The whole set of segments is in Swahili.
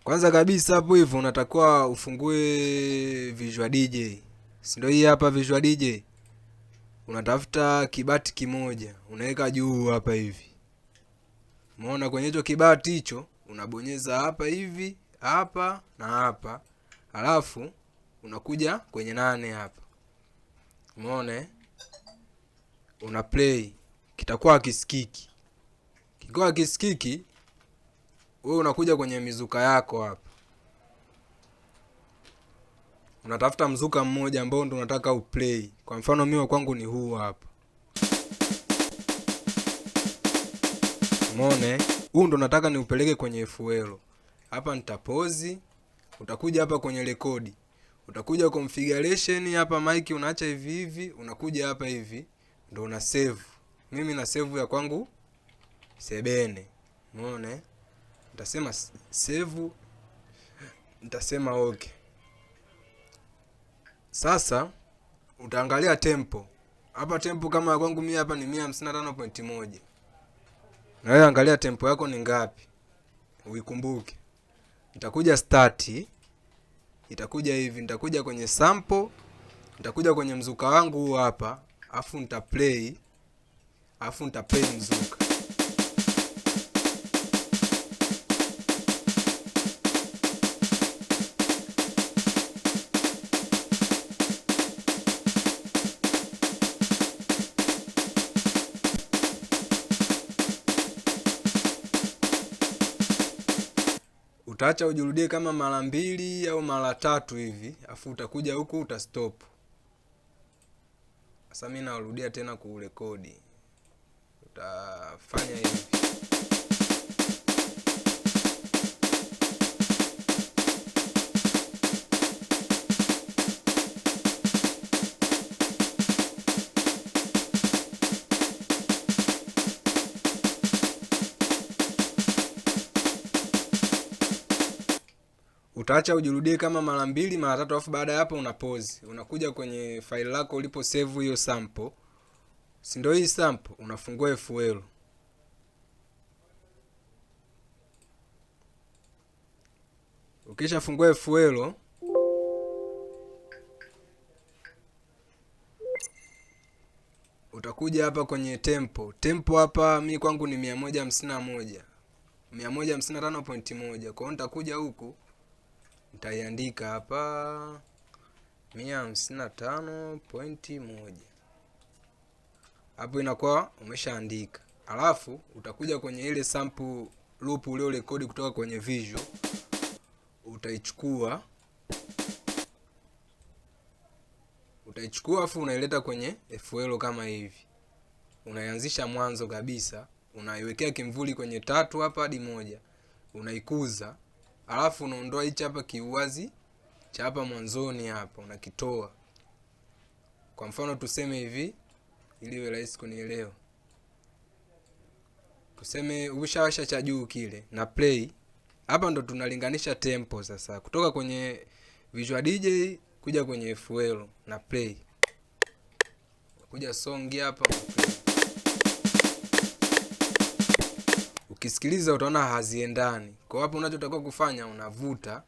Kwanza kabisa hapo hivyo unatakiwa ufungue Visual DJ. Si ndio hii hapa Visual DJ? Unatafuta kibati kimoja, unaweka juu hapa hivi. Umeona kwenye hicho kibati hicho, unabonyeza hapa hivi, hapa na hapa. Alafu unakuja kwenye 8 hapa. Umeona? Una play. Kitakuwa kisikiki. Kikiwa kisikiki, wewe unakuja kwenye mizuka yako hapa. Unatafuta mzuka mmoja ambao ndo unataka uplay. Kwa mfano mimi kwangu ni huu hapa. Umeona? Huu ndo nataka niupeleke kwenye FL. Hapa nitapause. Utakuja hapa kwenye rekodi. Utakuja configuration hapa mic unaacha hivi hivi, unakuja hapa hivi ndo una save. Mimi na save ya kwangu sebene. Umeona? Nitasema save. Nitasema okay. Sasa utaangalia tempo. Hapa tempo kama ya kwangu mimi hapa ni 155.1. Na wewe angalia tempo yako ni ngapi. Uikumbuke. Nitakuja start. Itakuja hivi, nitakuja kwenye sample, nitakuja kwenye mzuka wangu huu hapa, afu nitaplay, afu nitaplay mzuka. Utaacha ujirudie kama mara 2 au mara 3 hivi, afu utakuja huku utastop. Sasa mimi narudia tena kurekodi. Utafanya hivi. Utaacha ujirudie kama mara 2 mara 3, alafu baada ya hapo una pause. Unakuja kwenye file lako ulipo save hiyo sample. Si ndio hii sample unafungua FL. Ukisha fungua FL, utakuja hapa kwenye tempo. Tempo hapa mimi kwangu ni 151. 155.1. Kwa hiyo nitakuja huku nitaiandika hapa 155.1. Hapo inakuwa umeshaandika. Alafu utakuja kwenye ile sample loop ulio rekodi kutoka kwenye Visual. Utaichukua afu unaileta kwenye FL kama hivi. Unaianzisha mwanzo kabisa, unaiwekea kimvuli kwenye 3 hapa hadi 1. Unaikuza. Alafu unaondoa hichi hapa kiuwazi cha hapa mwanzoni hapa, unakitoa. Kwa mfano tuseme hivi ili iwe rahisi kunielewa. Tuseme umeshawasha cha juu kile na play. Hapa ndo tunalinganisha tempo sasa. Kutoka kwenye Visual DJ kuja kwenye FL na play. Kuja song hapa. Ukisikiliza utaona haziendani. Kwa hapo unachotakiwa kufanya unavuta.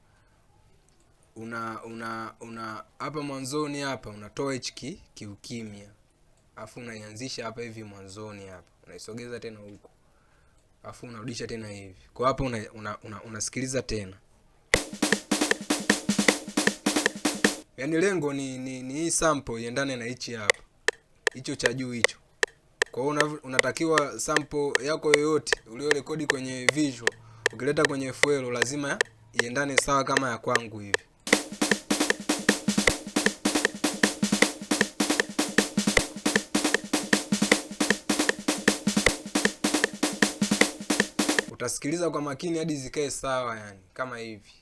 Hapa mwanzoni hapa unatoa hichi kiukimya. Alafu unaianzisha hapa hivi mwanzoni hapa. Unaisogeza tena huko. Alafu unarudisha tena hivi. Kwa hapo unasikiliza tena. Yaani lengo ni hii sample iendane na hichi hapa. Hicho cha juu hicho. Kwa hiyo unatakiwa sample yako yoyote uliorekodi kwenye Visual ukileta kwenye FL lazima iendane sawa kama ya kwangu hivi. Utasikiliza kwa makini hadi zikae sawa, yani kama hivi.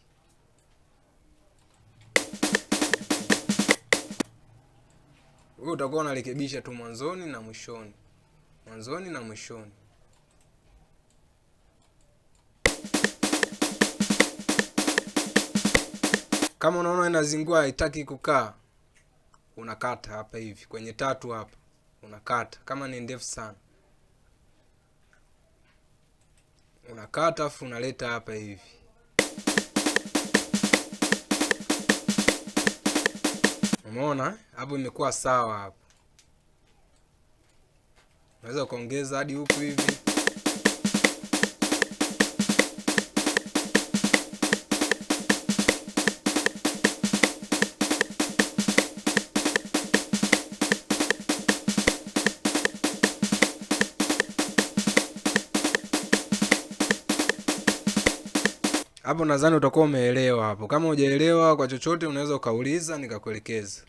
Wewe utakuwa unarekebisha tu mwanzoni na mwishoni. Mwanzoni na mwishoni. Kama unaona inazingua haitaki kukaa, unakata hapa hivi kwenye 3 hapa. Unakata kama ni ndefu sana. Unakata afu unaleta hapa hivi. Umeona hapo imekuwa sawa hapo. Unaweza kuongeza hadi huku hivi. Hapo nadhani utakuwa umeelewa hapo. Kama hujaelewa kwa chochote unaweza ukauliza nikakuelekeza.